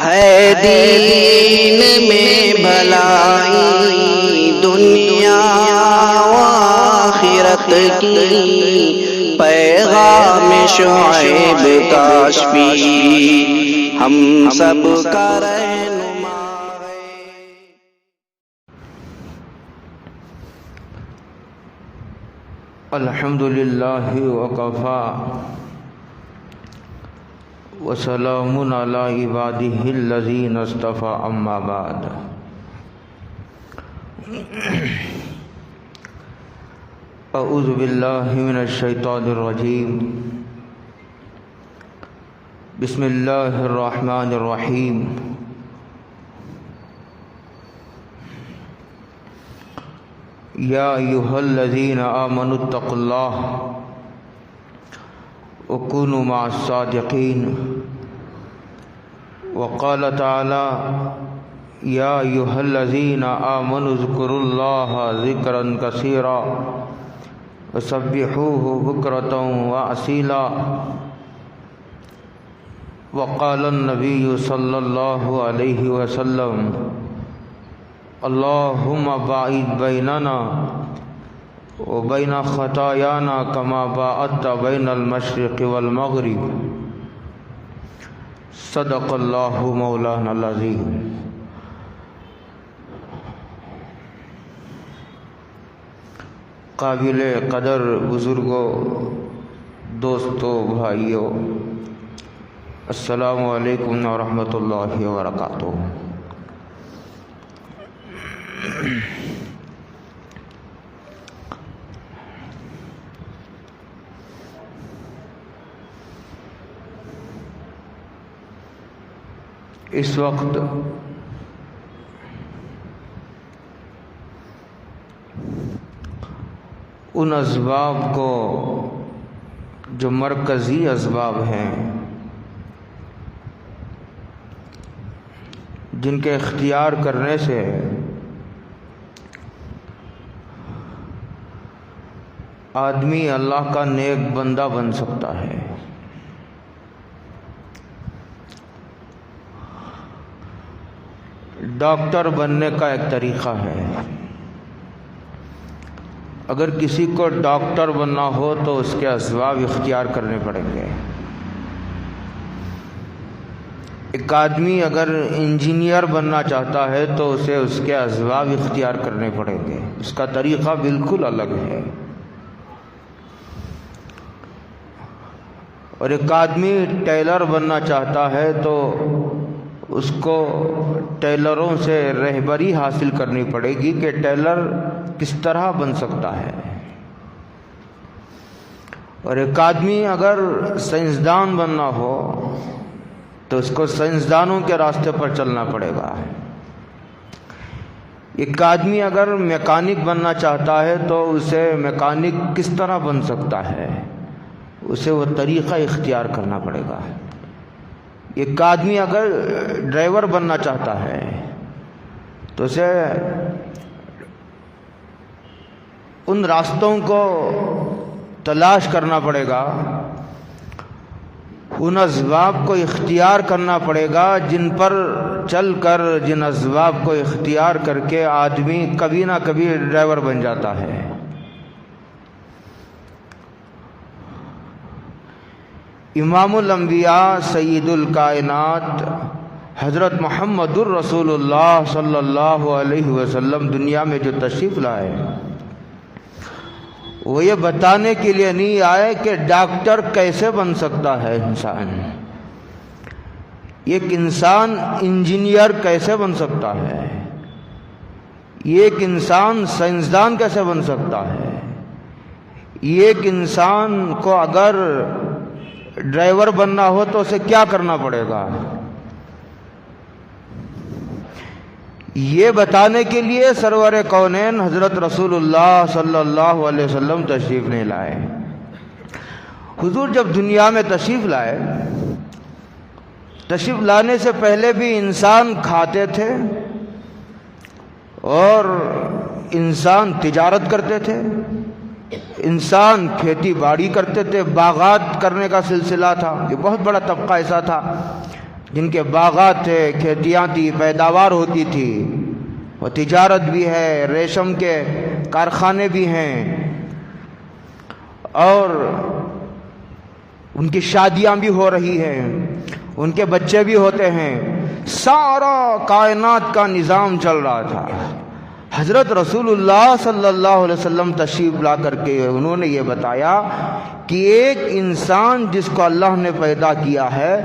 ہے دین میں بھلائی دنیا و آخرت کی، پیغام شعیب کاشفی ہم سب کا رہنما ہے۔ الحمد للہ وکفا وسلام علی عبادہ الذین اصطفى، اما بعد۔ اعوذ باللہ من الشیطان الرجیم، بسم اللہ الرحمن الرحیم۔ یا ایھا الذین آمنوا اتقوا اللہ وکونوا مع الصادقین۔ وقال تعالی یا ایھا الذین آمنوا اذکروا اللہ ذکرا کثیرا وسبحوہ بکرۃ وأصیلا۔ وقال النبی صلی اللہ علیہ وسلم اللہم باعد بیننا وبین خطایانا کما باعدت بین المشرق والمغرب۔ صدق اللہ مولانا العظیم۔ قابل قدر بزرگوں، دوستوں، بھائیوں، السلام علیکم ورحمۃ اللہ وبرکاتہ۔ اس وقت ان اسباب کو جو مرکزی اسباب ہیں، جن کے اختیار کرنے سے آدمی اللہ کا نیک بندہ بن سکتا ہے، ڈاکٹر بننے کا ایک طریقہ ہے۔ اگر کسی کو ڈاکٹر بننا ہو تو اس کے اسباب اختیار کرنے پڑیں گے۔ ایک آدمی اگر انجینئر بننا چاہتا ہے تو اسے اس کے اسباب اختیار کرنے پڑیں گے، اس کا طریقہ بالکل الگ ہے۔ اور ایک آدمی ٹیلر بننا چاہتا ہے تو اس کو ٹیلروں سے رہبری حاصل کرنی پڑے گی کہ ٹیلر کس طرح بن سکتا ہے۔ اور ایک آدمی اگر سائنسدان بننا ہو تو اس کو سائنسدانوں کے راستے پر چلنا پڑے گا۔ ایک آدمی اگر میکینک بننا چاہتا ہے تو اسے میکینک کس طرح بن سکتا ہے، اسے وہ طریقہ اختیار کرنا پڑے گا۔ ایک آدمی اگر ڈرائیور بننا چاہتا ہے تو اسے ان راستوں کو تلاش کرنا پڑے گا، ان اسباب کو اختیار کرنا پڑے گا جن پر چل کر، جن اسباب کو اختیار کر کے آدمی کبھی نہ کبھی ڈرائیور بن جاتا ہے۔ امام الانبیاء سید الکائنات حضرت محمد الرسول اللہ صلی اللہ علیہ وسلم دنیا میں جو تشریف لائے، وہ یہ بتانے کے لیے نہیں آئے کہ ڈاکٹر کیسے بن سکتا ہے انسان، ایک انسان انجینئر کیسے بن سکتا ہے، ایک انسان سائنسدان کیسے بن سکتا ہے، ایک انسان کو اگر ڈرائیور بننا ہو تو اسے کیا کرنا پڑے گا، یہ بتانے کے لیے سرور کونین حضرت رسول اللہ صلی اللہ علیہ وسلم تشریف نہیں لائے۔ حضور جب دنیا میں تشریف لائے، تشریف لانے سے پہلے بھی انسان کھاتے تھے اور انسان تجارت کرتے تھے، انسان کھیتی باڑی کرتے تھے، باغات کرنے کا سلسلہ تھا۔ یہ بہت بڑا طبقہ ایسا تھا جن کے باغات تھے، کھیتیاں تھی، پیداوار ہوتی تھی، وہ تجارت بھی ہے، ریشم کے کارخانے بھی ہیں، اور ان کی شادیاں بھی ہو رہی ہیں، ان کے بچے بھی ہوتے ہیں، سارا کائنات کا نظام چل رہا تھا۔ حضرت رسول اللہ صلی اللہ علیہ وسلم تشریف لا کر کے انہوں نے یہ بتایا کہ ایک انسان جس کو اللہ نے پیدا کیا ہے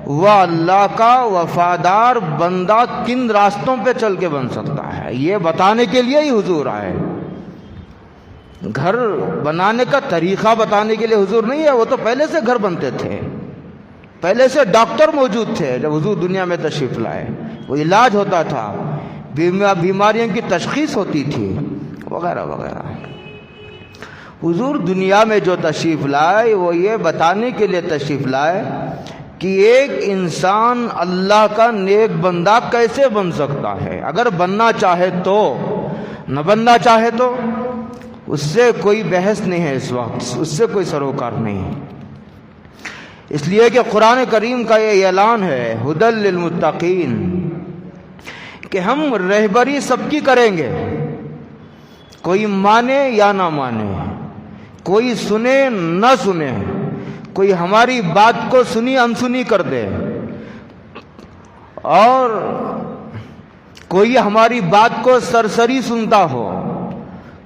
وہ اللہ کا وفادار بندہ کن راستوں پہ چل کے بن سکتا ہے، یہ بتانے کے لیے ہی حضور آئے۔ گھر بنانے کا طریقہ بتانے کے لیے حضور نہیں ہے، وہ تو پہلے سے گھر بنتے تھے، پہلے سے ڈاکٹر موجود تھے جب حضور دنیا میں تشریف لائے، وہ علاج ہوتا تھا، بیماریوں کی تشخیص ہوتی تھی وغیرہ وغیرہ۔ حضور دنیا میں جو تشریف لائے وہ یہ بتانے کے لیے تشریف لائے کہ ایک انسان اللہ کا نیک بندہ کیسے بن سکتا ہے، اگر بننا چاہے تو، نہ بننا چاہے تو، اس سے کوئی بحث نہیں ہے، اس وقت اس سے کوئی سروکار نہیں ہے۔ اس لیے کہ قرآن کریم کا یہ اعلان ہے ھدی للمتقین کہ ہم رہبری سب کی کریں گے، کوئی مانے یا نہ مانے، کوئی سنے نہ سنے، کوئی ہماری بات کو سنی انسنی کر دے اور کوئی ہماری بات کو سرسری سنتا ہو،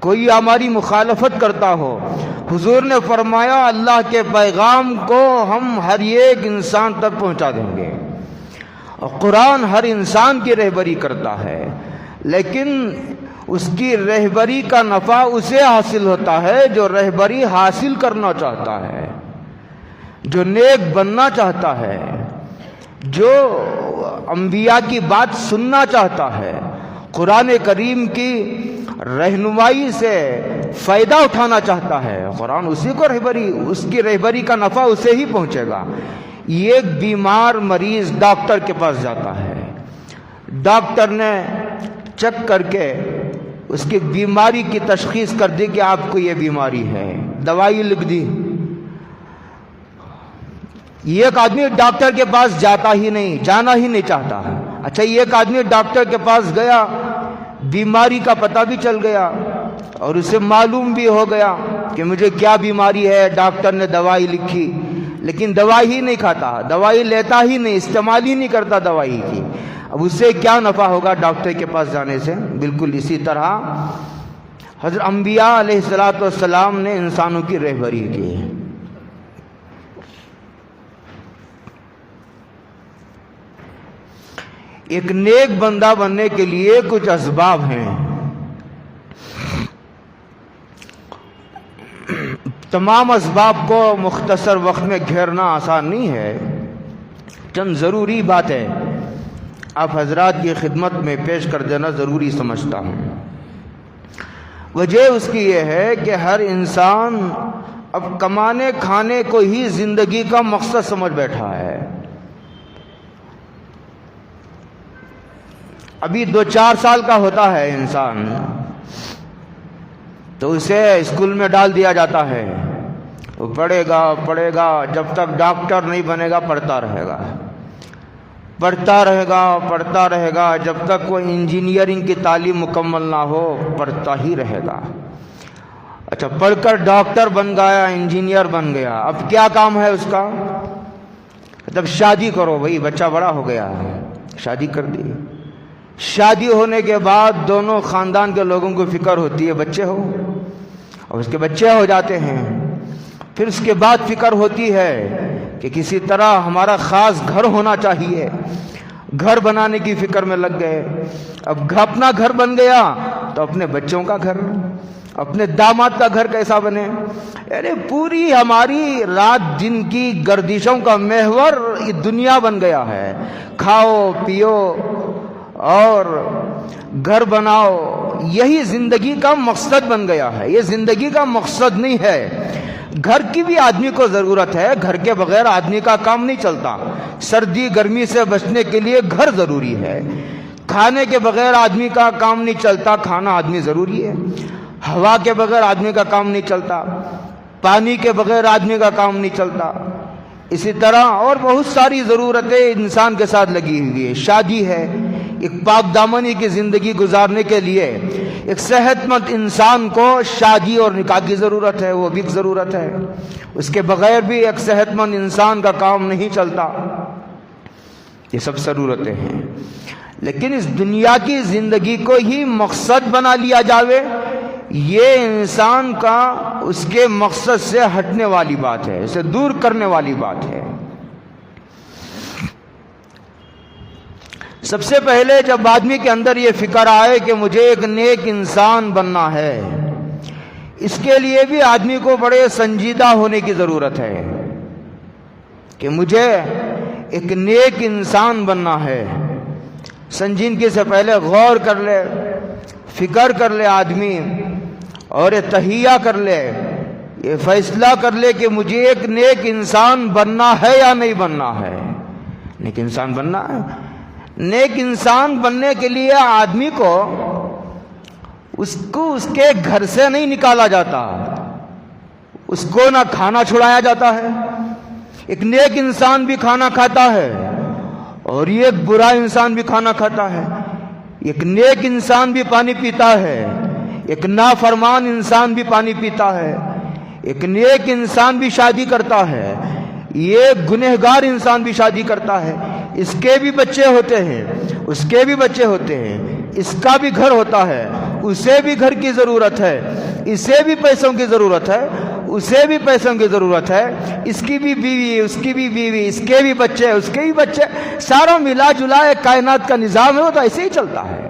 کوئی ہماری مخالفت کرتا ہو، حضور نے فرمایا اللہ کے پیغام کو ہم ہر ایک انسان تک پہنچا دیں گے۔ اور قرآن ہر انسان کی رہبری کرتا ہے، لیکن اس کی رہبری کا نفع اسے حاصل ہوتا ہے جو رہبری حاصل کرنا چاہتا ہے، جو نیک بننا چاہتا ہے، جو انبیاء کی بات سننا چاہتا ہے، قرآن کریم کی رہنمائی سے فائدہ اٹھانا چاہتا ہے، قرآن اسی کو رہبری، اس کی رہبری کا نفع اسے ہی پہنچے گا۔ ایک بیمار مریض ڈاکٹر کے پاس جاتا ہے، ڈاکٹر نے چیک کر کے اس کی بیماری کی تشخیص کر دی کہ آپ کو یہ بیماری ہے، دوائی لکھ دی۔ ایک آدمی ڈاکٹر کے پاس جاتا ہی نہیں، جانا ہی نہیں چاہتا۔ اچھا ایک آدمی ڈاکٹر کے پاس گیا، بیماری کا پتہ بھی چل گیا اور اسے معلوم بھی ہو گیا کہ مجھے کیا بیماری ہے، ڈاکٹر نے دوائی لکھی، لیکن دوائی ہی نہیں کھاتا، دوائی لیتا ہی نہیں، استعمال ہی نہیں کرتا دوائی کی۔ اب اس سے کیا نفع ہوگا ڈاکٹر کے پاس جانے سے؟ بالکل اسی طرح حضرت انبیاء علیہ السلام نے انسانوں کی رہبری کی۔ ایک نیک بندہ بننے کے لیے کچھ اسباب ہیں، تمام اسباب کو مختصر وقت میں گھیرنا آسان نہیں ہے، چند ضروری باتیں آپ حضرات کی خدمت میں پیش کر دینا ضروری سمجھتا ہوں۔ وجہ اس کی یہ ہے کہ ہر انسان اب کمانے کھانے کو ہی زندگی کا مقصد سمجھ بیٹھا ہے۔ ابھی 2-4 سال کا ہوتا ہے انسان تو اسے اسکول میں ڈال دیا جاتا ہے، وہ پڑھے گا جب تک ڈاکٹر نہیں بنے گا، پڑھتا رہے گا جب تک وہ انجینئرنگ کی تعلیم مکمل نہ ہو، پڑھتا ہی رہے گا۔ اچھا پڑھ کر ڈاکٹر بن گیا، انجینئر بن گیا، اب کیا کام ہے اس کا؟ جب شادی کرو، بھائی بچہ بڑا ہو گیا ہے، شادی کر دی۔ شادی ہونے کے بعد دونوں خاندان کے لوگوں کو فکر ہوتی ہے بچے ہو، اور اس کے بچے ہو جاتے ہیں۔ پھر اس کے بعد فکر ہوتی ہے کہ کسی طرح ہمارا خاص گھر ہونا چاہیے، گھر بنانے کی فکر میں لگ گئے۔ اب اپنا گھر بن گیا تو اپنے بچوں کا گھر، اپنے داماد کا گھر کیسا بنے؟ ارے پوری ہماری رات دن کی گردشوں کا محور دنیا بن گیا ہے، کھاؤ پیو اور گھر بناؤ، یہی زندگی کا مقصد بن گیا ہے۔ یہ زندگی کا مقصد نہیں ہے۔ گھر کی بھی آدمی کو ضرورت ہے، گھر کے بغیر آدمی کا کام نہیں چلتا۔ سردی گرمی سے بچنے کے لیے گھر ضروری ہے، کھانے کے بغیر آدمی کا کام نہیں چلتا، کھانا آدمی ضروری ہے۔ ہوا کے بغیر آدمی کا کام نہیں چلتا، پانی کے بغیر آدمی کا کام نہیں چلتا۔ اسی طرح اور بہت ساری ضرورتیں انسان کے ساتھ لگی ہوئی ہے. شادی ہے، ایک پاک دامنی کی زندگی گزارنے کے لیے ایک صحت مند انسان کو شادی اور نکاح کی ضرورت ہے، وہ بھی ایک ضرورت ہے. اس کے بغیر بھی ایک صحت مند انسان کا کام نہیں چلتا. یہ سب ضرورتیں ہیں. لیکن اس دنیا کی زندگی کو ہی مقصد بنا لیا جاوے، یہ انسان کا اس کے مقصد سے ہٹنے والی بات ہے، اسے دور کرنے والی بات ہے. سب سے پہلے جب آدمی کے اندر یہ فکر آئے کہ مجھے ایک نیک انسان بننا ہے، اس کے لیے بھی آدمی کو بڑے سنجیدہ ہونے کی ضرورت ہے کہ مجھے ایک نیک انسان بننا ہے. سنجیدگی سے پہلے غور کر لے، فکر کر لے آدمی، اور یہ تہیہ کر لے، یہ فیصلہ کر لے کہ مجھے ایک نیک انسان بننا ہے یا نہیں بننا ہے. نیک انسان بننا ہے. نیک انسان بننے کے لیے آدمی کو اس کے گھر سے نہیں نکالا جاتا، اس کو نہ کھانا چھڑایا جاتا ہے. ایک نیک انسان بھی کھانا کھاتا ہے اور یہ ایک برا انسان بھی کھانا کھاتا ہے. ایک نیک انسان بھی پانی پیتا ہے، ایک نافرمان انسان بھی پانی پیتا ہے. ایک نیک انسان بھی شادی کرتا ہے، یہ گنہگار انسان بھی شادی کرتا ہے. اس کے بھی بچے ہوتے ہیں، اس کے بھی بچے ہوتے ہیں، اس کا بھی گھر ہوتا ہے، اسے بھی گھر کی ضرورت ہے، اسے بھی پیسوں کی ضرورت ہے، اسے بھی پیسوں کی ضرورت ہے، اس کی بھی بیوی، اس کی بھی بیوی، اس کے بھی بچے، اس کے بھی بچے، سارا ملا جلا ایک کائنات کا نظام ہے، وہ تو ایسے ہی چلتا ہے.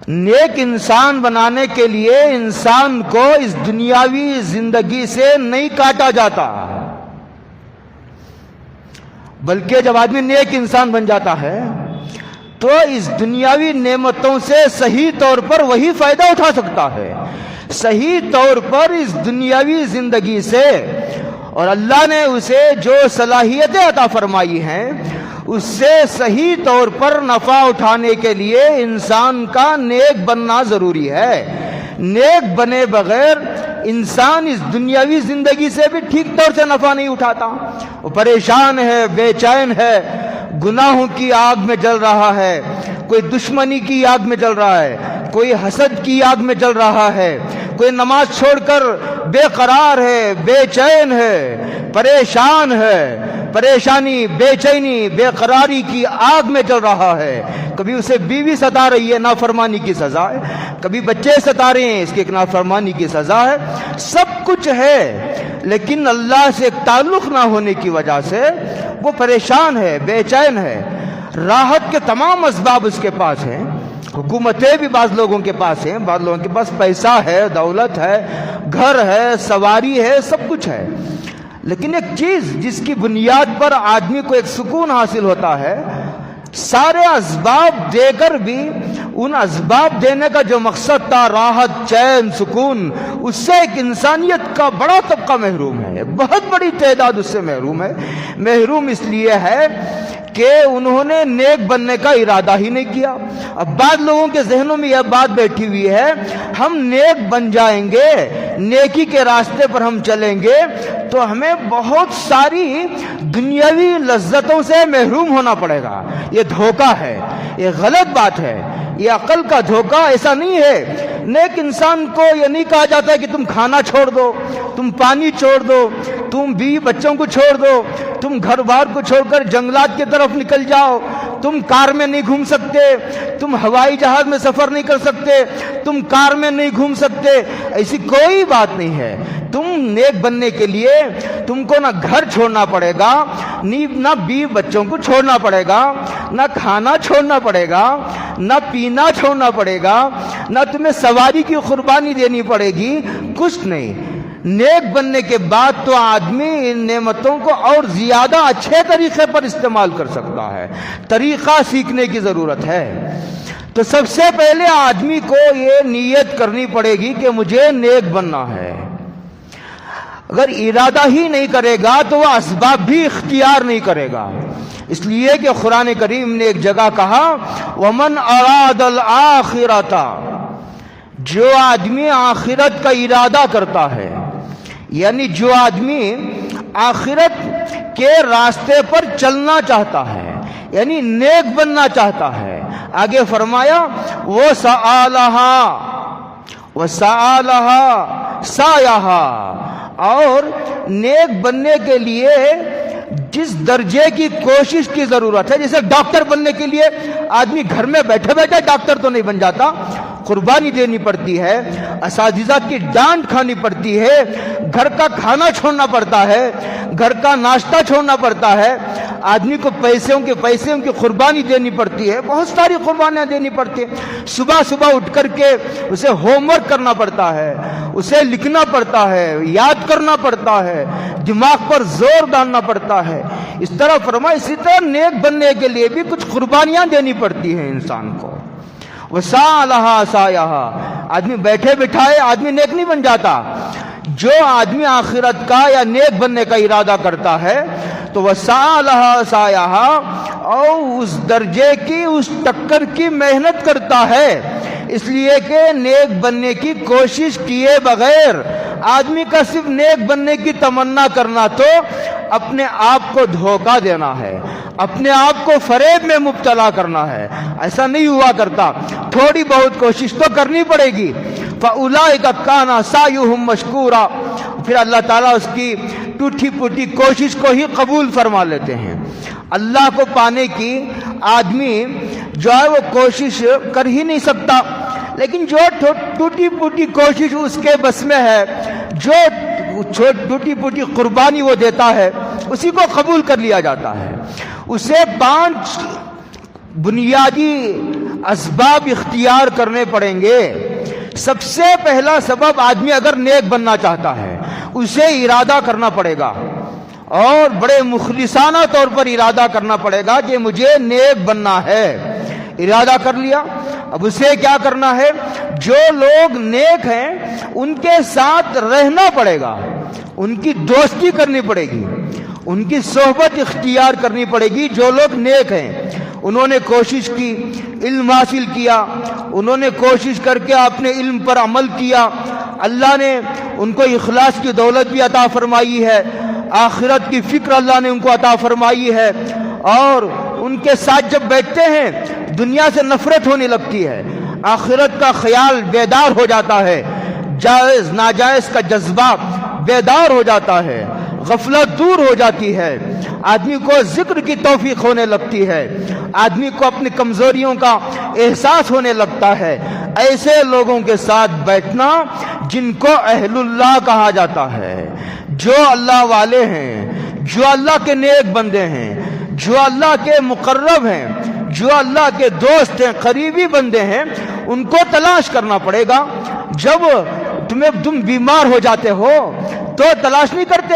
نیک انسان بنانے کے لیے انسان کو اس دنیاوی زندگی سے نہیں کاٹا جاتا، بلکہ جب آدمی نیک انسان بن جاتا ہے تو اس دنیاوی نعمتوں سے صحیح طور پر وہی فائدہ اٹھا سکتا ہے، صحیح طور پر اس دنیاوی زندگی سے. اور اللہ نے اسے جو صلاحیتیں عطا فرمائی ہیں اس سے صحیح طور پر نفع اٹھانے کے لیے انسان کا نیک بننا ضروری ہے. نیک بنے بغیر انسان اس دنیاوی زندگی سے بھی ٹھیک طور سے نفع نہیں اٹھاتا. وہ پریشان ہے، بے چین ہے، گناہوں کی آگ میں جل رہا ہے، کوئی دشمنی کی آگ میں جل رہا ہے، کوئی حسد کی آگ میں جل رہا ہے، کوئی نماز چھوڑ کر بے قرار ہے، بے چین ہے، پریشان ہے، پریشانی، بے چینی، بے قراری کی آگ میں جل رہا ہے. کبھی اسے بیوی ستا رہی ہے، نافرمانی کی سزا ہے، کبھی بچے ستا رہے ہیں، اس کی ایک نافرمانی کی سزا ہے. سب کچھ ہے، لیکن اللہ سے ایک تعلق نہ ہونے کی وجہ سے وہ پریشان ہے، بے چین ہے. راحت کے تمام اسباب اس کے پاس ہیں، حکومتیں بھی بعض لوگوں کے پاس ہیں، بعض لوگوں کے پاس پیسہ ہے، دولت ہے، گھر ہے، سواری ہے، سب کچھ ہے. لیکن ایک چیز جس کی بنیاد پر آدمی کو ایک سکون حاصل ہوتا ہے، سارے اسباب دے کر بھی ان اسباب دینے کا جو مقصد تھا، راحت، چین، سکون، اس سے ایک انسانیت کا بڑا طبقہ محروم ہے، بہت بڑی تعداد اس سے محروم ہے. محروم اس لیے ہے کہ انہوں نے نیک بننے کا ارادہ ہی نہیں کیا. اب بعض لوگوں کے ذہنوں میں یہ بات بیٹھی ہوئی ہے، ہم نیک بن جائیں گے، نیکی کے راستے پر ہم چلیں گے تو ہمیں بہت ساری دنیاوی لذتوں سے محروم ہونا پڑے گا. یہ دھوکہ ہے، یہ غلط بات ہے، یہ عقل کا دھوکہ. ایسا نہیں ہے. نیک انسان کو یہ نہیں کہا جاتا ہے کہ تم کھانا چھوڑ دو، تم پانی چھوڑ دو، تم بیوی بچوں کو چھوڑ دو، تم گھر بار کو چھوڑ کر جنگلات کی طرف نکل جاؤ، تم کار میں نہیں گھوم سکتے، تم ہوائی جہاز میں سفر نہیں کر سکتے، تم کار میں نہیں گھوم سکتے. ایسی کوئی بات نہیں ہے. تم نیک بننے کے لیے تم کو نہ گھر چھوڑنا پڑے گا، نہ بیوی بچوں کو چھوڑنا پڑے گا، نہ کھانا چھوڑنا پڑے گا، نہ پینا چھوڑنا پڑے گا، نہ تمہیں سواری کی قربانی دینی پڑے گی، کچھ نہیں. نیک بننے کے بعد تو آدمی ان نعمتوں کو اور زیادہ اچھے طریقے پر استعمال کر سکتا ہے. طریقہ سیکھنے کی ضرورت ہے. تو سب سے پہلے آدمی کو یہ نیت کرنی پڑے گی کہ مجھے نیک بننا ہے. اگر ارادہ ہی نہیں کرے گا تو وہ اسباب بھی اختیار نہیں کرے گا. اس لیے کہ قرآن کریم نے ایک جگہ کہا وَمَنْ أَرَادَ الْآخِرَةَ، جو آدمی آخرت کا ارادہ کرتا ہے، یعنی جو آدمی آخرت کے راستے پر چلنا چاہتا ہے، یعنی نیک بننا چاہتا ہے، آگے فرمایا وہ سآلہا سایہا، اور نیک بننے کے لیے جس درجے کی کوشش کی ضرورت ہے، جیسے ڈاکٹر بننے کے لیے آدمی گھر میں بیٹھے بیٹھے ڈاکٹر تو نہیں بن جاتا، قربانی دینی پڑتی ہے، اساتذہ کی ڈانٹ کھانی پڑتی ہے، گھر کا کھانا چھوڑنا پڑتا ہے، گھر کا ناشتہ چھوڑنا پڑتا ہے، آدمی کو پیسوں کی قربانی دینی پڑتی ہے، بہت ساری قربانیاں دینی پڑتی ہیں۔ صبح اٹھ کر کے اسے ہوم ورک کرنا پڑتا ہے، اسے لکھنا پڑتا ہے، یاد کرنا پڑتا ہے، دماغ پر زور ڈالنا پڑتا ہے۔ اس طرح فرمایا اسی طرح نیک بننے کے لیے بھی کچھ قربانیاں دینی پڑتی ہیں انسان کو۔ وَسَعَلَهَا سَعْيَهَا، آدمی بیٹھے بٹھائے آدمی نیک نہیں بن جاتا۔ جو آدمی آخرت کا یا نیک بننے کا ارادہ کرتا ہے تو وَسَعَلَهَا سَعْيَهَا، اور اس درجے کی، اس ٹکر کی محنت کرتا ہے، اس لیے کہ نیک بننے کی کوشش کیے بغیر آدمی کا صرف نیک بننے کی تمنا کرنا تو اپنے آپ کو دھوکہ دینا ہے، اپنے آپ کو فریب میں مبتلا کرنا ہے، ایسا نہیں ہوا کرتا۔ تھوڑی بہت کوشش تو کرنی پڑے گی۔ فَأُولَئِكَ كَانَ سَعْيُهُمْ مَشْكُورًا، پھر اللہ تعالیٰ اس کی ٹوٹی پھوٹی کوشش کو ہی قبول فرما لیتے ہیں۔ اللہ کو پانے کی آدمی جو ہے وہ کوشش کر ہی نہیں سکتا، لیکن جو ٹوٹی پھوٹی کوشش اس کے بس میں ہے، جو ٹوٹی پھوٹی قربانی وہ دیتا ہے، اسی کو قبول کر لیا جاتا ہے۔ اسے 5 بنیادی اسباب اختیار کرنے پڑیں گے۔ سب سے پہلا سبب، آدمی اگر نیک بننا چاہتا ہے اسے ارادہ کرنا پڑے گا، اور بڑے مخلصانہ طور پر ارادہ کرنا پڑے گا کہ مجھے نیک بننا ہے۔ ارادہ کر لیا، اب اسے کیا کرنا ہے؟ جو لوگ نیک ہیں ان کے ساتھ رہنا پڑے گا، ان کی دوستی کرنی پڑے گی، ان کی صحبت اختیار کرنی پڑے گی۔ جو لوگ نیک ہیں، انہوں نے کوشش کی، علم حاصل کیا، انہوں نے کوشش کر کے اپنے علم پر عمل کیا، اللہ نے ان کو اخلاص کی دولت بھی عطا فرمائی ہے، آخرت کی فکر اللہ نے ان کو عطا فرمائی ہے، اور ان کے ساتھ جب بیٹھتے ہیں دنیا سے نفرت ہونے لگتی ہے، آخرت کا خیال بیدار ہو جاتا ہے، جائز ناجائز کا جذبہ بیدار ہو جاتا ہے، غفلت دور ہو جاتی ہے، آدمی کو ذکر کی توفیق ہونے لگتی ہے، آدمی کو اپنی کمزوریوں کا احساس ہونے لگتا ہے۔ ایسے لوگوں کے ساتھ بیٹھنا جن کو اہل اللہ کہا جاتا ہے، جو اللہ والے ہیں، جو اللہ کے نیک بندے ہیں، جو اللہ کے مقرب ہیں، جو اللہ کے دوست ہیں، قریبی بندے ہیں، ان کو تلاش کرنا پڑے گا۔ جب تم بیمار ہو جاتے ہو تو تلاش نہیں کرتے،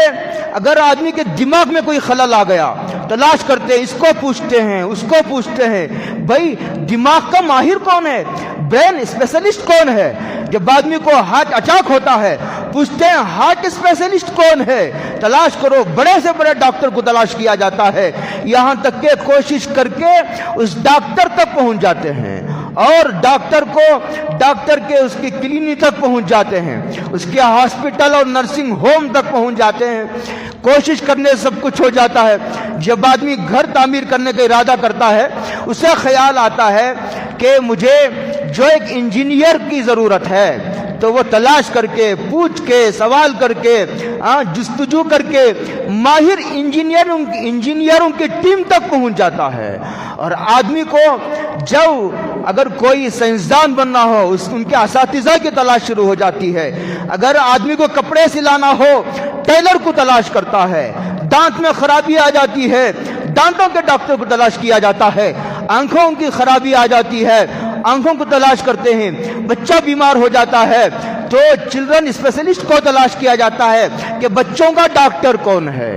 اگر آدمی کے دماغ میں کوئی خلل آ گیا تلاش کرتے، اس کو پوچھتے ہیں، اس کو پوچھتے ہیں، بھائی دماغ کا ماہر کون ہے، برین اسپیشلسٹ کون ہے۔ جب آدمی کو ہارٹ اٹیک ہوتا ہے پوچھتے ہیں ہارٹ اسپیشلسٹ کون ہے، تلاش کرو، بڑے سے بڑے ڈاکٹر کو تلاش کیا جاتا ہے، یہاں تک کہ کوشش کر کے اس ڈاکٹر تک پہنچ جاتے ہیں، اور ڈاکٹر کے اس کی کلینک تک پہنچ جاتے ہیں، اس کے ہاسپٹل اور نرسنگ ہوم تک پہنچ جاتے ہیں۔ کوشش کرنے سے سب کچھ ہو جاتا ہے۔ جب آدمی گھر تعمیر کرنے کا ارادہ کرتا ہے اسے خیال آتا ہے کہ مجھے جو ایک انجینئر کی ضرورت ہے، تو وہ تلاش کر کے، پوچھ کے، سوال کر کے، جستجو کر کے ماہر انجینئروں کی ٹیم تک پہنچ جاتا ہے۔ اور آدمی کو جب اگر کوئی سائنسدان بننا ہو ان کے اساتذہ کی تلاش شروع ہو جاتی ہے، اگر آدمی کو کپڑے سلانا ہو ٹیلر کو تلاش کرتا ہے، دانت میں خرابی آ جاتی ہے دانتوں کے ڈاکٹر کو تلاش کیا جاتا ہے، آنکھوں کی خرابی آ جاتی ہے آنکھوں کو تلاش کرتے ہیں، بچہ بیمار ہو جاتا ہے تو چلڈرن اسپیشلسٹ کو تلاش کیا جاتا ہے کہ بچوں کا ڈاکٹر کون ہے۔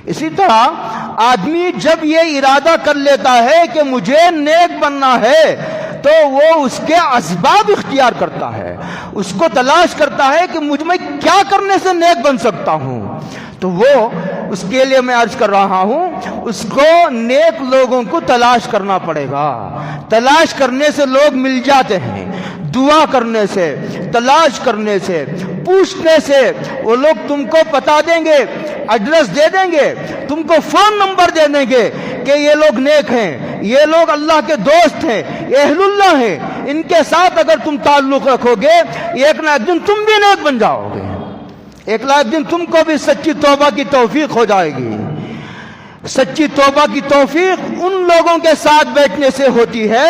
اسی طرح آدمی جب یہ ارادہ کر لیتا ہے کہ مجھے نیک بننا ہے تو وہ اس کے اسباب اختیار کرتا ہے، اس کو تلاش کرتا ہے کہ مجھ میں کیا کرنے سے نیک بن سکتا ہوں، تو وہ اس کے لیے میں عرض کر رہا ہوں اس کو نیک لوگوں کو تلاش کرنا پڑے گا۔ تلاش کرنے سے لوگ مل جاتے ہیں، دعا کرنے سے، تلاش کرنے سے، پوچھنے سے وہ لوگ تم کو بتا دیں گے، ایڈریس دے دیں گے، تم کو فون نمبر دے دیں گے کہ یہ لوگ نیک ہیں، یہ لوگ اللہ کے دوست ہیں، یہ اہل اللہ ہیں، ان کے ساتھ اگر تم تعلق رکھو گے ایک نہ ایک دن تم بھی نیک بن جاؤ گے، ایک نہ ایک دن تم کو بھی سچی توبہ کی توفیق ہو جائے گی۔ سچی توبہ کی توفیق ان لوگوں کے ساتھ بیٹھنے سے ہوتی ہے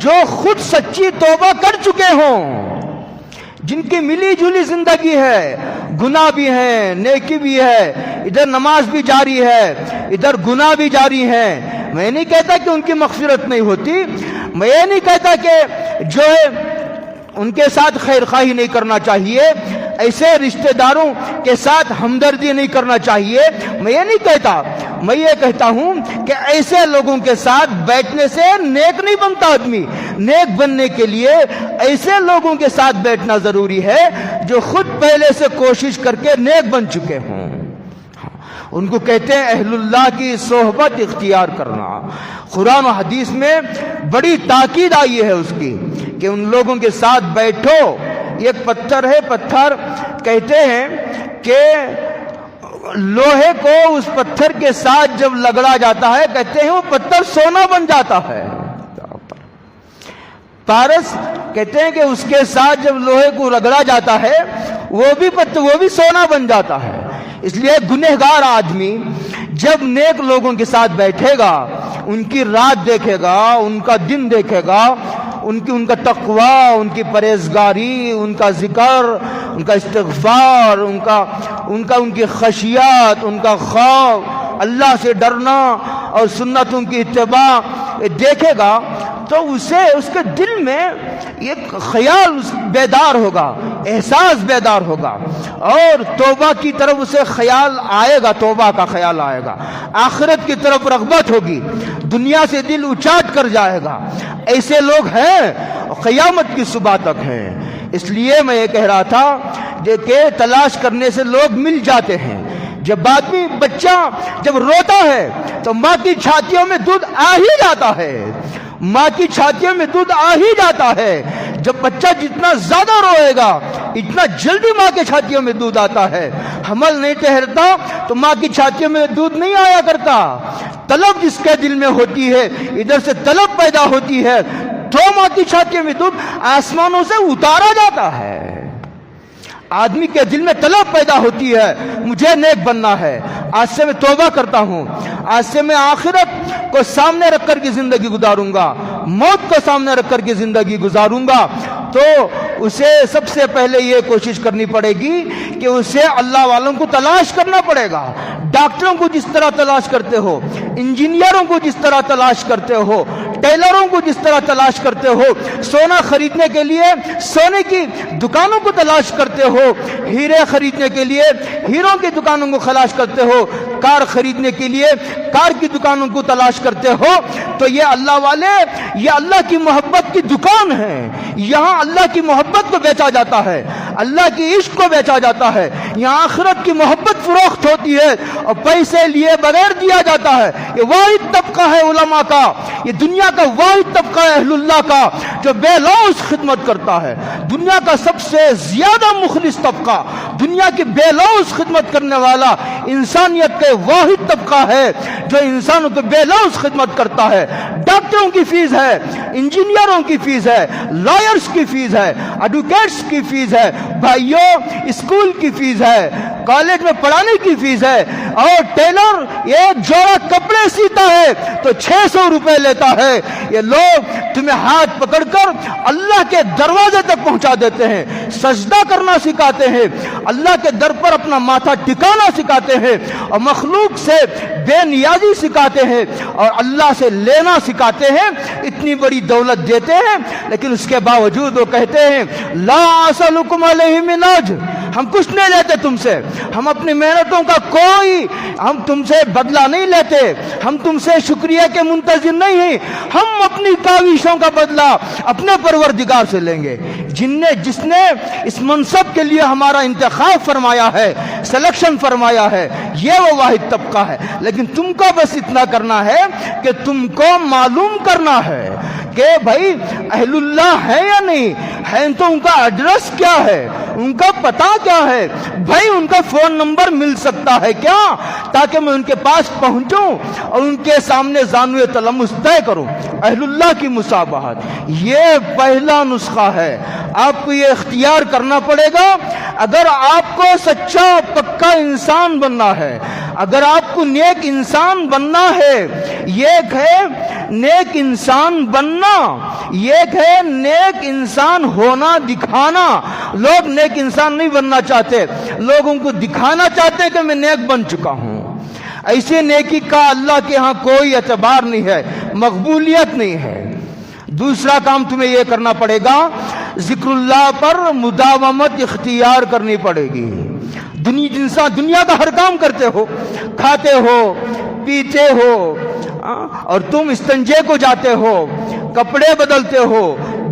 جو خود سچی توبہ کر چکے ہوں، جن کی ملی جلی زندگی ہے، گناہ بھی ہے، نیکی بھی ہے، ادھر نماز بھی جاری ہے، ادھر گناہ بھی جاری ہے۔ میں نہیں کہتا کہ ان کی مغفرت نہیں ہوتی، میں یہ نہیں کہتا کہ جو ہے ان کے ساتھ خیر خواہی نہیں کرنا چاہیے، ایسے رشتہ داروں کے ساتھ ہمدردی نہیں کرنا چاہیے، میں یہ نہیں کہتا، میں یہ کہتا ہوں کہ ایسے لوگوں کے ساتھ بیٹھنے سے نیک نہیں بنتا آدمی۔ نیک بننے کے لیے ایسے لوگوں کے ساتھ بیٹھنا ضروری ہے جو خود پہلے سے کوشش کر کے نیک بن چکے ہوں۔ ان کو کہتے ہیں اہل اللہ کی صحبت اختیار کرنا۔ قرآن و حدیث میں بڑی تاکید آئی ہے اس کی کہ ان لوگوں کے ساتھ بیٹھو۔ ایک پتھر ہے، پتھر کہتے ہیں کہ لوہے کو اس پتھر کے ساتھ جب لگڑا جاتا ہے کہتے ہیں وہ پتھر سونا بن جاتا ہے۔ پارس کہتے ہیں کہ اس کے ساتھ جب لوہے کو رگڑا جاتا ہے وہ بھی سونا بن جاتا ہے۔ اس لیے گنہگار آدمی جب نیک لوگوں کے ساتھ بیٹھے گا، ان کی رات دیکھے گا، ان کا دن دیکھے گا، ان کا تقوی، ان کی پرہیزگاری، ان کا ذکر، ان کا استغفار، ان کی خشیت، ان کا خوف، اللہ سے ڈرنا اور سنتوں کی اتباع دیکھے گا تو اس کے دل میں ایک خیال بیدار ہوگا، احساس بیدار ہوگا، اور توبہ کی طرف اسے خیال آئے گا، توبہ کا خیال آئے گا، آخرت کی طرف رغبت ہوگی، دنیا سے دل اچاٹ کر جائے گا۔ ایسے لوگ ہیں، قیامت کی صبح تک ہیں۔ اس لیے میں یہ کہہ رہا تھا کہ تلاش کرنے سے لوگ مل جاتے ہیں۔ جب آدمی بچہ جب روتا ہے تو ماں کی چھاتیوں میں دودھ آ ہی جاتا ہے، ماں کی چھاتیوں میں دودھ آ ہی جاتا ہے۔ جب بچہ جتنا زیادہ روئے گا اتنا جلدی ماں کے چھاتیوں میں دودھ آتا ہے۔ حمل نہیں ٹھہرتا تو ماں کی چھاتیوں میں دودھ نہیں آیا کرتا۔ طلب جس کے دل میں ہوتی ہے، ادھر سے طلب پیدا ہوتی ہے تو ماں کی چھاتیوں میں دودھ آسمانوں سے اتارا جاتا ہے۔ آدمی کے دل میں طلب پیدا ہوتی ہے، مجھے نیک بننا ہے، آج سے میں توبہ کرتا ہوں، آج سے میں آخرت کو سامنے رکھ کر کے زندگی گزاروں گا، موت کو سامنے رکھ کر کے زندگی گزاروں گا، تو اسے سب سے پہلے یہ کوشش کرنی پڑے گی کہ اسے اللہ والوں کو تلاش کرنا پڑے گا۔ ڈاکٹروں کو جس طرح تلاش کرتے ہو، انجینئروں کو جس طرح تلاش کرتے ہو، ٹیلروں کو جس طرح تلاش کرتے ہو، سونا خریدنے کے لیے سونے کی دکانوں کو تلاش کرتے ہو، ہیرے خریدنے کے لیے ہیروں کی دکانوں کو تلاش کرتے ہو، کار خریدنے کے لیے کار کی دکانوں کو تلاش کرتے ہو، تو یہ اللہ والے، یہ اللہ کی محبت کی دکان ہے۔ یہاں اللہ کی محبت کو بیچا جاتا ہے، اللہ کی عشق کو بیچا جاتا ہے، یہاں آخرت کی محبت فروخت ہوتی ہے اور پیسے لیے بغیر دیا جاتا ہے۔ یہ واحد طبقہ ہے علماء کا، یہ دنیا کا واحد طبقہ ہے اہل اللہ کا جو بے لوث خدمت کرتا ہے، دنیا کا سب سے زیادہ مخلص طبقہ، دنیا کی بے لوث خدمت کرنے والا انسانیت کے واحد طبقہ ہے جو انسانوں کو بے لوث خدمت کرتا ہے۔ ڈاکٹروں کی فیس ہے، انجینئروں کی فیس ہے، لائرز کی فیس ہے، ایڈوکیٹس کی فیس ہے، بھائیوں اسکول کی فیس ہے، کالج میں پڑھانے کی فیس ہے، اور ٹیلر ایک جوڑا کپڑے سیتا ہے تو 600 روپے لیتا ہے۔ یہ لوگ تمہیں ہاتھ پکڑ کر اللہ کے دروازے تک پہنچا دیتے ہیں، سجدہ کرنا سکھاتے ہیں، اللہ کے در پر اپنا ماتھا ٹکانا سکھاتے ہیں، اور مخلوق سے بے نیازی سکھاتے ہیں، اور اللہ سے لینا سکھاتے ہیں۔ اتنی بڑی دولت دیتے ہیں لیکن اس کے باوجود وہ کہتے ہیں لا اسألکم علیہ من اجر، ہم کچھ نہیں لیتے تم سے، ہم اپنی محنتوں کا ہم تم سے بدلہ نہیں لیتے، ہم تم سے شکریہ کے منتظر نہیں ہیں، ہم اپنی کاوشوں کا بدلہ اپنے پروردگار سے لیں گے جس نے اس منصب کے لیے ہمارا انتخاب فرمایا ہے، سلیکشن فرمایا ہے۔ یہ وہ واحد طبقہ ہے، لیکن تم کو بس اتنا کرنا ہے کہ تم کو معلوم کرنا ہے کہ بھائی اہل اللہ ہے یا نہیں ہے، تو ان کا ایڈریس کیا ہے، ان کا پتہ کیا ہے، بھائی ان کا فون نمبر مل سکتا ہے کیا، تاکہ میں ان کے پاس پہنچوں اور ان کے سامنے زانوِ تلمس طے کروں۔ اہل اللہ کی مصابحت یہ پہلا نسخہ ہے، آپ کو یہ اختیار کرنا پڑے گا۔ اگر آپ کو سچا پکا انسان بننا ہے، اگر آپ کو نیک انسان بننا ہے، ایک ہے نیک انسان بننا، ایک ہے نیک انسان ہونا دکھانا۔ لوگ نیک انسان نہیں بننا چاہتے، لوگوں کو دکھانا چاہتے ہیں کہ میں نیک بن چکا ہوں۔ ایسے نیکی کا اللہ کے ہاں کوئی اعتبار نہیں ہے، مقبولیت نہیں ہے۔ دوسرا کام تمہیں یہ کرنا پڑے گا، ذکر اللہ پر مداومت اختیار کرنی پڑے گی۔ دنیا کا ہر کام کرتے ہو، کھاتے ہو، پیتے ہو، اور تم استنجے کو جاتے ہو، کپڑے بدلتے ہو،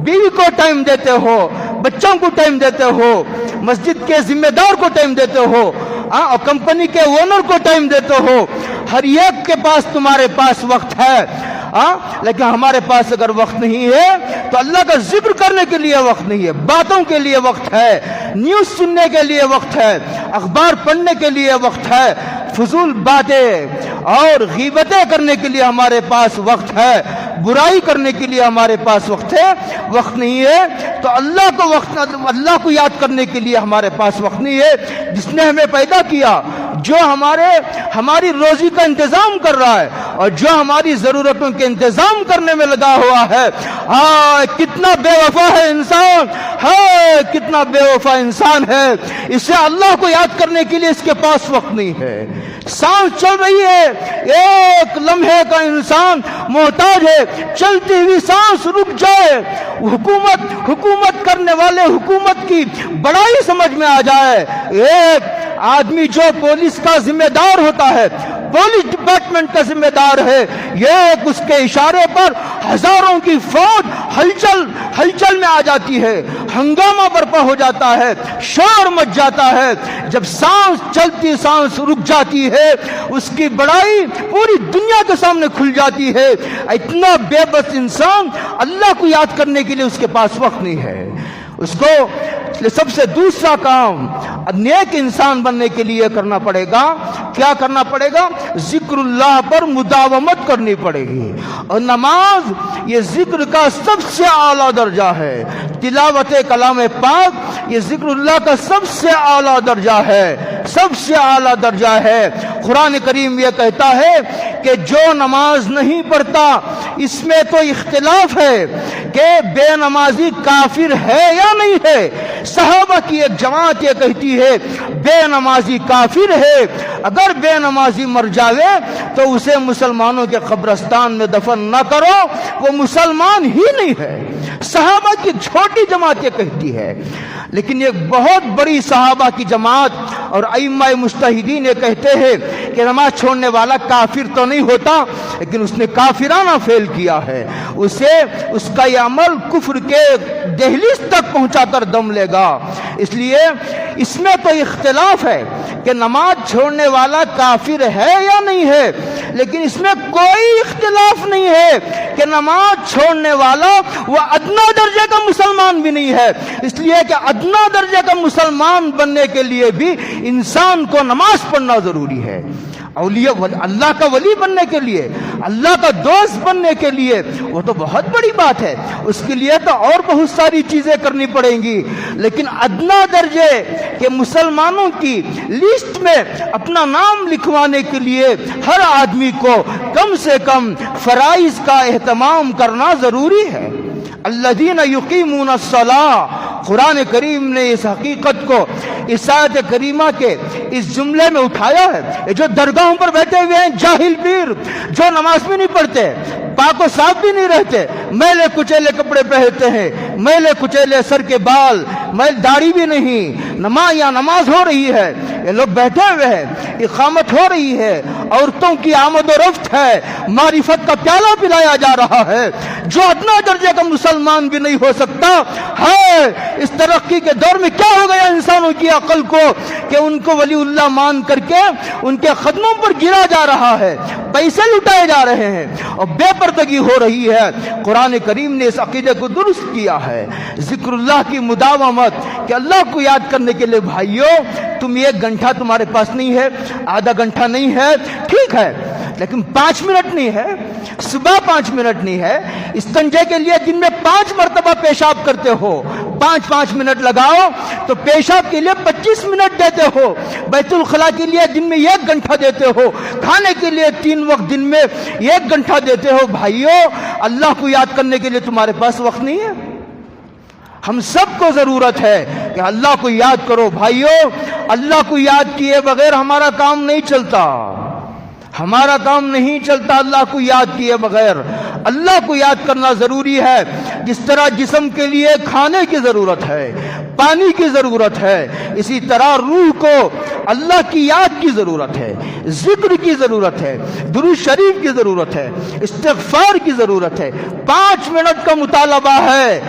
بیوی کو ٹائم دیتے ہو، بچوں کو ٹائم دیتے ہو، مسجد کے ذمہ دار کو ٹائم دیتے ہو، اور کمپنی کے اونر کو ٹائم دیتے ہو۔ ہر ایک کے پاس تمہارے پاس وقت ہے، لیکن ہمارے پاس اگر وقت نہیں ہے تو اللہ کا ذکر کرنے کے لیے وقت نہیں ہے، باتوں کے لیے وقت ہے، نیوز سننے کے لیے وقت ہے، اخبار پڑھنے کے لیے وقت ہے، فضول باتیں اور غیبتیں کرنے کے لیے ہمارے پاس وقت ہے، برائی کرنے کے لیے ہمارے پاس وقت ہے، وقت نہیں ہے تو اللہ کو یاد کرنے کے لیے ہمارے پاس وقت نہیں ہے، جس نے ہمیں پیدا کیا، جو ہماری روزی کا انتظام کر رہا ہے اور جو ہماری ضرورتوں کے انتظام کرنے میں لگا ہوا ہے۔ کتنا بے وفا ہے انسان، کتنا بے وفا انسان ہے، اسے اللہ کو یاد کرنے کے لیے اس کے پاس وقت نہیں ہے۔ سانس چل رہی ہے، ایک لمحے کا انسان محتاج ہے، چلتی ہوئی سانس رک جائے، حکومت کرنے والے حکومت کی بڑائی سمجھ میں آ جائے۔ ایک آدمی جو پولیس کا ذمہ دار ہوتا ہے، پولیس ڈپارٹمنٹ کا ذمہ دار ہے، یہ اس کے اشارے پر ہزاروں کی فوج ہلچل میں آ جاتی ہے، ہنگامہ برپا ہو جاتا ہے، شور مچ جاتا ہے۔ جب سانس چلتی سانس رک جاتی ہے، اس کی بڑائی پوری دنیا کے سامنے کھل جاتی ہے۔ اتنا بے بس انسان، اللہ کو یاد کرنے کے لیے اس کے پاس وقت نہیں ہے۔ اس کو سب سے دوسرا کام نیک انسان بننے کے لیے کرنا پڑے گا، کیا کرنا پڑے گا؟ ذکر اللہ پر مداومت کرنی پڑے گی۔ اور نماز یہ ذکر کا سب سے اعلیٰ درجہ ہے، تلاوت کلام پاک یہ ذکر اللہ کا سب سے اعلیٰ درجہ ہے، سب سے اعلیٰ درجہ ہے۔ قرآن کریم یہ کہتا ہے کہ جو نماز نہیں پڑھتا، اس میں تو اختلاف ہے کہ بے نمازی کافر ہے یا نہیں ہے۔ صحابہ کی ایک جماعت یہ کہتی ہے بے نمازی کافر ہے، اگر بے نمازی مر جاوے تو اسے مسلمانوں کے قبرستان میں دفن نہ کرو، وہ مسلمان ہی نہیں ہے۔ صحابہ کی چھوٹی جماعت یہ کہتی ہے، لیکن ایک بہت بڑی صحابہ کی جماعت اور ائمہ مجتہدین یہ کہتے ہیں کہ نماز چھوڑنے والا کافر تو نہیں ہوتا، لیکن اس نے کافرانہ فعل کیا ہے، اس کا یہ عمل کفر کے دہلیز تک پہنچا کر دم لے گا۔ اس لیے اس میں تو اختلاف ہے کہ نماز چھوڑنے والا کافر ہے یا نہیں ہے، لیکن اس میں کوئی اختلاف نہیں ہے کہ نماز چھوڑنے والا وہ ادنا درجے کا مسلمان بھی نہیں ہے، اس لیے کہ ادنا درجے کا مسلمان بننے کے لیے بھی انسان کو نماز پڑھنا ضروری ہے۔ اولیاء اللہ کا ولی بننے کے لیے، اللہ کا دوست بننے کے لیے وہ تو بہت بڑی بات ہے، اس کے لیے تو اور بہت ساری چیزیں کرنی پڑیں گی، لیکن ادنا درجے کے مسلمانوں کی لسٹ میں اپنا نام لکھوانے کے لیے ہر آدمی کو کم سے کم فرائض کا اہتمام کرنا ضروری ہے۔ الذین یقیمون الصلاۃ، قرآن کریم نے اس حقیقت کو اس آیت کریمہ کے اس جملے میں اٹھایا ہے۔ یہ جو درگاہوں پر بیٹھے ہوئے ہیں جاہل پیر، جو نماز بھی نہیں پڑھتے، پاک و صاف بھی نہیں رہتے، میلے کچیلے کپڑے پہنتے ہیں، میلے کچیلے سر کے بال، داڑھی بھی نہیں، نماز ہو رہی ہے، یہ لوگ بیٹھے ہوئے ہیں، اقامت ہو رہی ہے، عورتوں کی آمد و رفت ہے، معرفت کا پیالہ پلایا جا رہا ہے، جو ادنا درجے کا مسلمان بھی نہیں ہو سکتا ہے۔ اس ترقی کے دور میں کیا ہو گیا انسانوں کی عقل کو کہ ان کو ولی اللہ مان کر کے ان کے قدموں پر گرا جا رہا ہے، پیسے لٹائے جا رہے ہیں اور بے پردگی ہو رہی ہے۔ قرآن کریم نے اس عقیدے کو درست کیا ہے۔ ذکر اللہ کی مداومت کہ اللہ کو یاد کرنے کے لیے بھائیو، تم 1 گھنٹہ تمہارے پاس نہیں ہے، آدھا گھنٹہ نہیں ہے، ٹھیک ہے، لیکن 5 منٹ نہیں ہے، صبح 5 منٹ نہیں ہے، استنجے کے لیے دن میں 5 مرتبہ پیشاب کرتے ہو، 5 منٹ لگاؤ تو پیشاب کے لیے 25 منٹ دیتے ہو، بیت الخلاء کے لیے دن میں 1 گھنٹہ دیتے ہو، کھانے کے لیے 3 وقت دن میں 1 گھنٹہ دیتے ہو۔ بھائیو، اللہ کو یاد کرنے کے لیے تمہارے پاس وقت نہیں ہے؟ ہم سب کو ضرورت ہے کہ اللہ کو یاد کرو بھائیو۔ اللہ کو یاد کیے بغیر ہمارا کام نہیں چلتا، ہمارا کام نہیں چلتا اللہ کو یاد کیے بغیر۔ اللہ کو یاد کرنا ضروری ہے، جس طرح جسم کے لیے کھانے کی ضرورت ہے، پانی کی ضرورت ہے، اسی طرح روح کو اللہ کی یاد کی ضرورت ہے، ذکر کی ضرورت ہے، درود شریف کی ضرورت ہے، استغفار کی ضرورت ہے۔ 5 منٹ کا مطالبہ ہے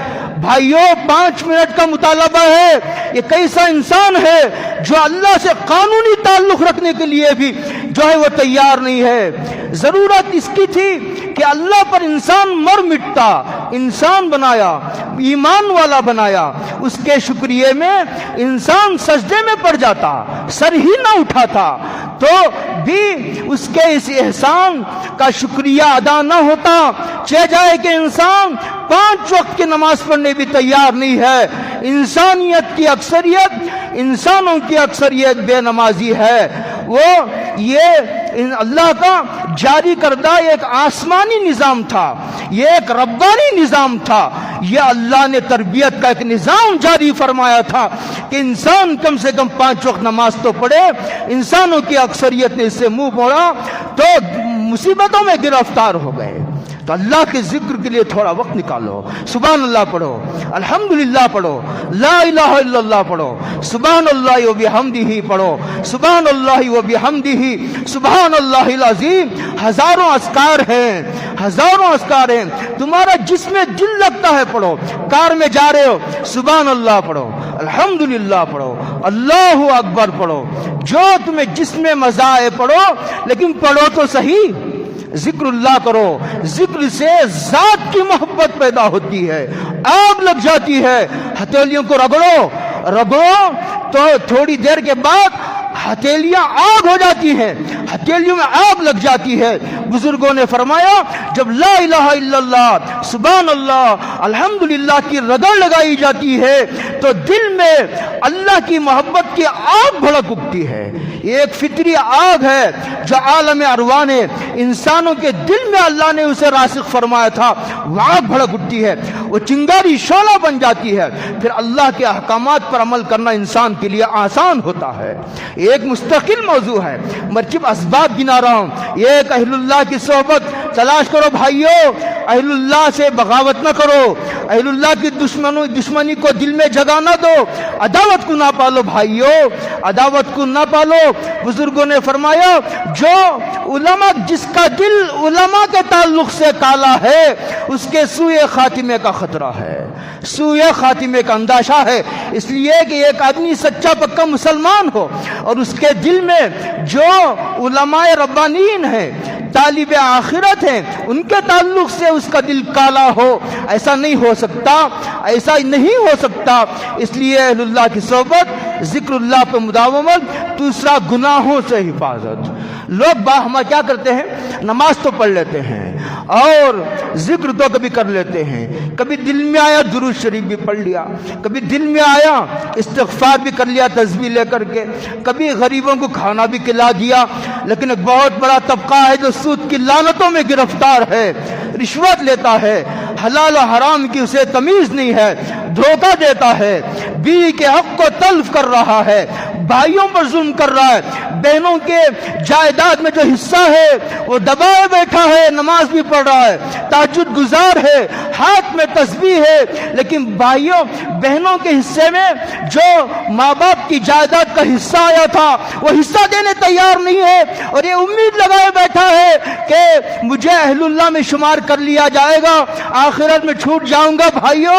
بھائیو، 5 منٹ کا مطالبہ ہے۔ یہ کیسا انسان ہے جو اللہ سے قانونی تعلق رکھنے کے لیے بھی جو ہے وہ تیار نہیں ہے؟ ضرورت اس کی تھی کہ اللہ پر انسان مر مٹتا، انسان بنایا، ایمان والا بنایا، اس کے شکریہ میں انسان سجدے میں پڑ جاتا، سر ہی نہ اٹھاتا تو بھی اس کے اس احسان کا شکریہ ادا نہ ہوتا۔ چہ جائے کہ انسان 5 وقت کی نماز پڑھنے بھی تیار نہیں ہے۔ انسانیت کی اکثریت، انسانوں کی اکثریت بے نمازی ہے۔ وہ یہ اللہ کا جاری کردہ ایک آسمانی نظام تھا، یہ ایک ربانی نظام تھا، یہ اللہ نے تربیت کا ایک نظام جاری فرمایا تھا کہ انسان کم سے کم 5 وقت نماز تو پڑھے۔ انسانوں کی اکثریت نے اس سے منہ موڑا تو مصیبتوں میں گرفتار ہو گئے۔ تو اللہ کے ذکر کے لیے تھوڑا وقت نکالو، سبحان اللہ پڑھو، الحمدللہ پڑھو، لا الہ الا اللہ پڑھو، سبحان اللہ و بحمدہ پڑھو، سبحان اللہ و بحمدہ، سبحان اللہ العظیم۔ ہزاروں اذکار ہیں، ہزاروں اذکار ہیں، تمہارا جس میں دل لگتا ہے پڑھو۔ کار میں جا رہے ہو، سبحان اللہ پڑھو، الحمدللہ پڑھو، اللہ اکبر پڑھو، جو تمہیں جس میں مزہ آئے پڑھو، لیکن پڑھو تو صحیح۔ ذکر اللہ کرو، ذکر سے ذات کی محبت پیدا ہوتی ہے، آگ لگ جاتی ہے۔ ہتھیلیوں کو رگڑو رگڑو تو تھوڑی دیر کے بعد ہتھیلیاں آگ ہو جاتی ہیں، ہتھیلیوں میں آگ لگ جاتی ہے۔ بزرگوں نے فرمایا جب لا الہ الا اللہ، سبحان اللہ، الحمدللہ کی رگڑ لگائی جاتی ہے تو دل میں اللہ کی محبت کی آگ بھڑک اٹھتی ہے۔ یہ ایک فطری آگ ہے جو عالم ارواح نے انسانوں کے دل میں اللہ نے اسے راسخ فرمایا تھا، وہ آگ بھڑک اٹھتی ہے، وہ چنگاری شعلہ بن جاتی ہے۔ پھر اللہ کے احکامات پر عمل کرنا انسان کے لیے آسان ہوتا ہے۔ ایک مستقل موضوع ہے، مرچب اسباب گنا رہا ہوں۔ ایک اہل اللہ کی صحبت تلاش کرو بھائیو، اہل اللہ سے بغاوت نہ کرو، اہل اللہ کی دشمنی کو دل میں جگہ نہ دو، عداوت کو نہ پالو بھائیو، عداوت کو نہ پالو۔ بزرگوں نے فرمایا جو علماء، جس کا دل علماء کے تعلق سے کالا ہے اس کے سوئے خاتمے کا خطرہ ہے، سوئے خاتمے کا اندیشہ ہے۔ اس لیے کہ ایک آدمی سچا پکا مسلمان ہو اور اس کے دل میں جو علماء ربانین ہیں، طالب آخرت ہیں، ان کے تعلق سے اس کا دل کالا ہو، ایسا نہیں ہو سکتا، ایسا نہیں ہو سکتا۔ اس لیے اہل اللہ کی صحبت، ذکر اللہ پہ مداومت، دوسرا گناہوں سے حفاظت۔ لوگ باہما کیا کرتے ہیں، نماز تو پڑھ لیتے ہیں اور ذکر تو کبھی کر لیتے ہیں، کبھی دل میں آیا درود شریف بھی پڑھ لیا، کبھی دل میں آیا استغفار بھی کر لیا تسبیح لے کر کے، کبھی غریبوں کو کھانا بھی کھلا دیا۔ لیکن ایک بہت بڑا طبقہ ہے جو سود کی لعنتوں میں گرفتار ہے، رشوت لیتا ہے، حلال و حرام کی اسے تمیز نہیں ہے، دھوکہ دیتا ہے، بیوی کے حق کو تلف کر رہا ہے، بھائیوں پر ظلم کر رہا ہے، بہنوں کے جائیداد میں جو حصہ ہے وہ دبائے بیٹھا ہے، نماز بھی پڑھ رہا ہے، تہجد گزار ہے، ہاتھ میں تسبیح ہے، لیکن بھائیوں بہنوں کے حصے میں جو ماں باپ کی جائیداد کا حصہ آیا تھا وہ حصہ دینے تیار نہیں ہے، اور یہ امید لگائے بیٹھا ہے کہ مجھے اہل اللہ میں شمار کر لیا جائے گا، آخرت میں چھوٹ جاؤں گا۔ بھائیوں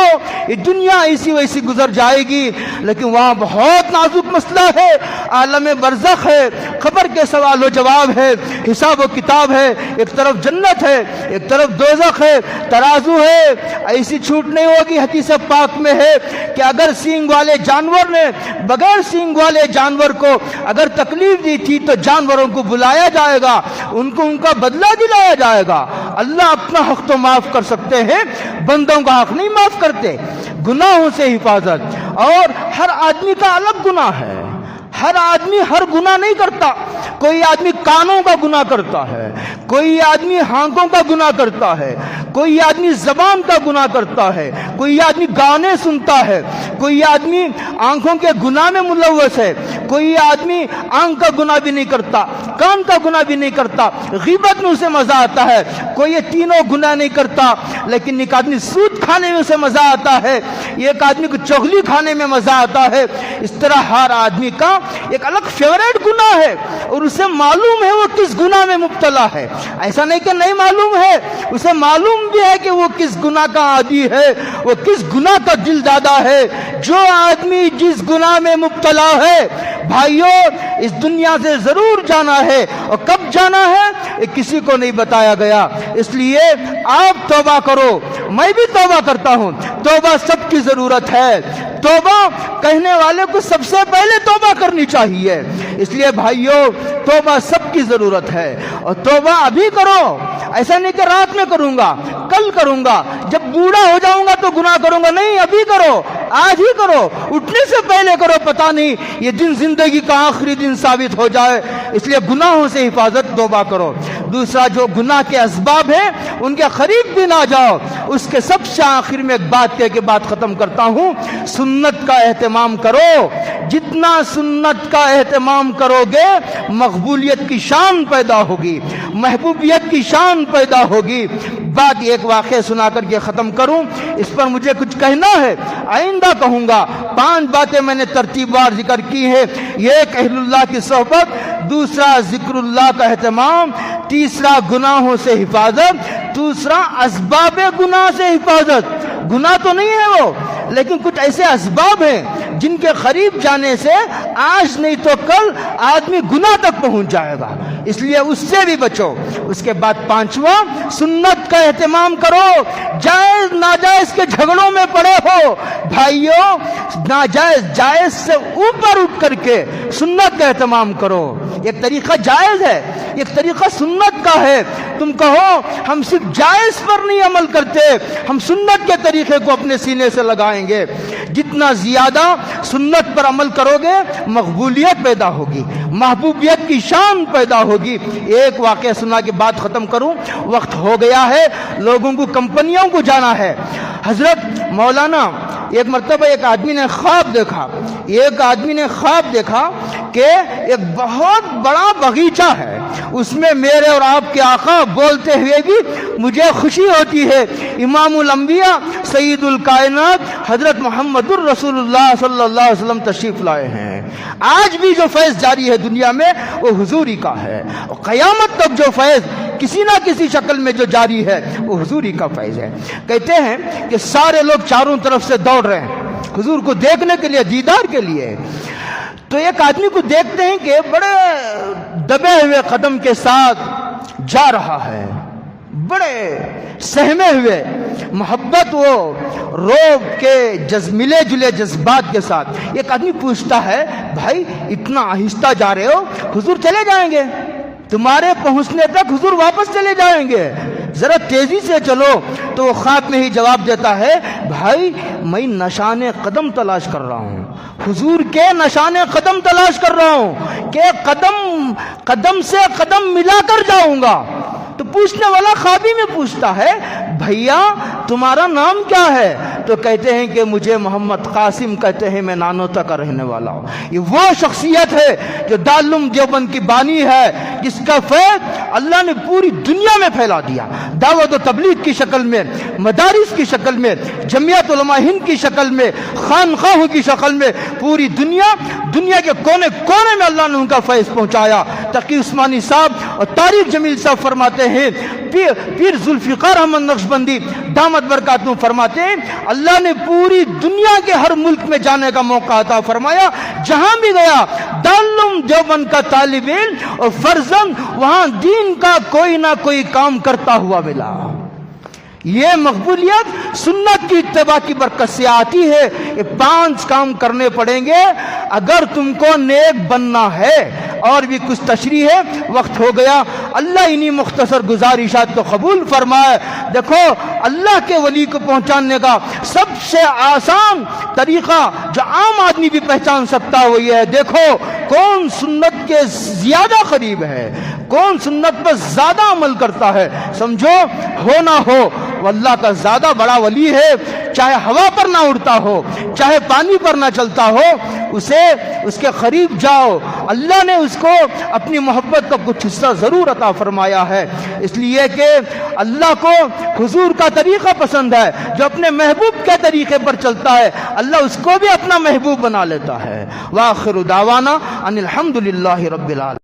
یہ دنیا ایسی ویسی گزر جائے گی، لیکن وہاں بہت نازک مسئلہ ہے، عالم برزخ ہے، قبر کے سوال و جواب ہے، حساب و کتاب ہے، ایک طرف جنت ہے ایک طرف دوزخ ہے، ترازو ہے، ایسی چھوٹ نہیں ہوگی۔ حدیث پاک میں ہے کہ اگر سینگ والے جانور نے بغیر سینگ والے جانور کو اگر تکلیف دی تھی تو جانوروں کو بلایا جائے گا، ان کو ان کا بدلہ دلایا جائے گا۔ اللہ اپنا حق تو معاف کر سکتے ہیں، بندوں کا حق نہیں معاف کرتے۔ گناہوں سے حفاظت، اور ہر آدمی کا الگ گناہ ہے، ہر آدمی ہر گناہ نہیں کرتا۔ کوئی آدمی کانوں کا گناہ کرتا ہے، کوئی آدمی ہانکوں کا گناہ کرتا ہے، کوئی آدمی زبان کا گناہ کرتا ہے، کوئی آدمی گانے سنتا ہے، کوئی آدمی آنکھوں کے گناہ میں ملوث ہے، کوئی آدمی آنکھ کا گناہ بھی نہیں کرتا، کان کا گناہ بھی نہیں کرتا، غیبت میں اسے مزہ آتا ہے، کوئی یہ تینوں گناہ نہیں کرتا، لیکن ایک آدمی سود کھانے میں اسے مزہ آتا ہے، ایک آدمی کو چغلی کھانے میں مزہ آتا ہے۔ اس طرح ہر آدمی کا ایک الگ فیوریٹ گناہ ہے، اور اسے معلوم ہے وہ کس گناہ میں مبتلا ہے۔ ایسا نہیں کہ نہیں معلوم ہے، اسے معلوم بھی ہے کہ وہ کس گناہ کا عادی ہے، وہ کس گناہ کا دل دادا ہے۔ جو آدمی جس گناہ میں مبتلا ہے بھائیوں اس دنیا سے ضرور جانا ہے، اور کب جانا ہے یہ کسی کو نہیں بتایا گیا۔ اس لیے آپ توبہ کرو، میں بھی توبہ کرتا ہوں، توبہ سب کی ضرورت ہے۔ توبہ کہنے والے کو سب سے پہلے توبہ کرنی چاہیے۔ اس لیے بھائیوں توبہ سب کی ضرورت ہے، اور توبہ ابھی کرو، ایسا نہیں کہ رات میں کروں گا، کل کروں گا، جب بوڑھا ہو جاؤں گا تو گناہ کروں گا، نہیں، ابھی کرو، آج ہی کرو، اٹھنے سے پہلے کرو، پتہ نہیں یہ دن زندگی کا آخری دن ثابت ہو جائے۔ اس لیے گناہوں سے حفاظت، توبہ کرو۔ دوسرا جو گناہ کے اسباب ہیں ان کے قریب بھی نہ جاؤ۔ اس کے سب سے آخر میں ایک بات کہہ کے بات ختم کرتا ہوں، سنت کا اہتمام کرو۔ جتنا سنت کا اہتمام کرو گے مقبولیت کی شان پیدا ہوگی، محبوبیت کی شان پیدا ہوگی۔ بات ایک واقعہ سنا کر کے ختم کروں، اس پر مجھے کچھ کہنا ہے، آئندہ کہوں گا۔ 5 باتیں میں نے ترتیب وار ذکر کی ہیں، ایک اہل اللہ کی صحبت، دوسرا ذکر اللہ کا اہتمام، تیسرا گناہوں سے حفاظت، دوسرا اسباب گناہ سے حفاظت۔ گناہ تو نہیں ہے وہ، لیکن کچھ ایسے اسباب ہیں جن کے قریب جانے سے آج نہیں تو کل آدمی گناہ تک پہنچ جائے گا، اس لیے اس سے بھی بچو۔ اس کے بعد 5واں سنت کا اہتمام کرو۔ جائز ناجائز کے جھگڑوں میں پڑے ہو بھائیوں، ناجائز جائز سے اوپر اٹھ کر کے سنت کا اہتمام کرو۔ ایک طریقہ جائز ہے، ایک طریقہ سنت کا ہے۔ تم کہو ہم صرف جائز پر نہیں عمل کرتے، ہم سنت کے طریقے کو اپنے سینے سے لگائیں گے۔ جتنا زیادہ سنت پر عمل کرو گے مقبولیت پیدا ہوگی، محبوبیت کی شان پیدا ہوگی۔ ایک واقعہ سنا کے بات ختم کروں، وقت ہو گیا ہے، لوگوں کو کمپنیوں کو جانا ہے۔ حضرت مولانا ایک مرتبہ ایک آدمی نے خواب دیکھا کہ ایک بہت بڑا باغیچہ ہے، اس میں میرے اور آپ کے آقا بولتے ہوئے بھی مجھے خوشی ہوتی ہے، امام الانبیاء سید الکائنات حضرت محمد الرسول اللہ صلی اللہ علیہ وسلم تشریف لائے ہیں۔ آج بھی جو فیض جاری ہے دنیا میں وہ حضوری کا ہے، اور قیامت تک جو فیض کسی نہ کسی شکل میں جو جاری ہے وہ حضوری کا فیض ہے۔ کہتے ہیں کہ سارے لوگ چاروں طرف سے دوڑ رہے ہیں حضور کو دیکھنے کے لیے، دیدار کے لیے۔ تو ایک آدمی کو دیکھتے ہیں کہ بڑے دبے ہوئے قدم کے ساتھ جا رہا ہے، بڑے سہمے ہوئے، محبت و روب کے ملے جلے جذبات کے ساتھ۔ ایک آدمی پوچھتا ہے بھائی اتنا آہستہ جا رہے ہو، حضور چلے جائیں گے، تمہارے پہنچنے تک حضور واپس چلے جائیں گے، ذرا تیزی سے چلو۔ تو وہ خواب میں ہی جواب دیتا ہے بھائی میں نشان قدم تلاش کر رہا ہوں، حضور کے نشان قدم تلاش کر رہا ہوں کہ قدم سے قدم ملا کر جاؤں گا۔ تو پوچھنے والا خوابی میں پوچھتا ہے بھیا تمہارا نام کیا ہے؟ تو کہتے ہیں کہ مجھے محمد قاسم کہتے ہیں، میں نانوتا کا رہنے والا ہوں۔ یہ وہ شخصیت ہے جو دارالعلوم دیوبند کی بانی ہے، جس کا فیض اللہ نے پوری دنیا میں پھیلا دیا، دعوت و تبلیغ کی شکل میں، مدارس کی شکل میں، جمعیت علماء ہند کی شکل میں، خانقاہوں کی شکل میں، پوری دنیا کے کونے کونے میں اللہ نے ان کا فیض پہنچایا۔ تقی عثمانی صاحب اور طارق جمیل صاحب فرماتے ہیں، پیر ذوالفقار احمد نقشبندی دامت برکاتہم فرماتے ہیں، اللہ نے پوری دنیا کے ہر ملک میں جانے کا موقع عطا فرمایا، جہاں بھی گیا دارالعلوم دیوبند کا طالب علم اور فرزند وہاں دین کا کوئی نہ کوئی کام کرتا ہوا ملا۔ یہ مقبولیت سنت کی اتباع کی برکت سے آتی ہے۔ یہ 5 کام کرنے پڑیں گے اگر تم کو نیک بننا ہے۔ اور بھی کچھ تشریح ہے، وقت ہو گیا، اللہ انہی مختصر گزارشات کو قبول فرمائے۔ دیکھو، اللہ کے ولی کو پہنچانے کا سب سے آسان طریقہ جو عام آدمی بھی پہچان سکتا ہے وہ یہ ہے، دیکھو کون سنت کے زیادہ قریب ہے، کون سنت پر زیادہ عمل کرتا ہے۔ سمجھو، ہو نہ ہو وہ اللہ کا زیادہ بڑا ولی ہے، چاہے ہوا پر نہ اڑتا ہو، چاہے پانی پر نہ چلتا ہو، اس کے قریب جاؤ۔ اللہ نے اس کو اپنی محبت کا کچھ حصہ ضرور عطا فرمایا ہے، اس لیے کہ اللہ کو حضور کا طریقہ پسند ہے، جو اپنے محبوب کے طریقے پر چلتا ہے اللہ اس کو بھی اپنا محبوب بنا لیتا ہے۔ وآخر دعوانا ان الحمد للہ رب العالمین۔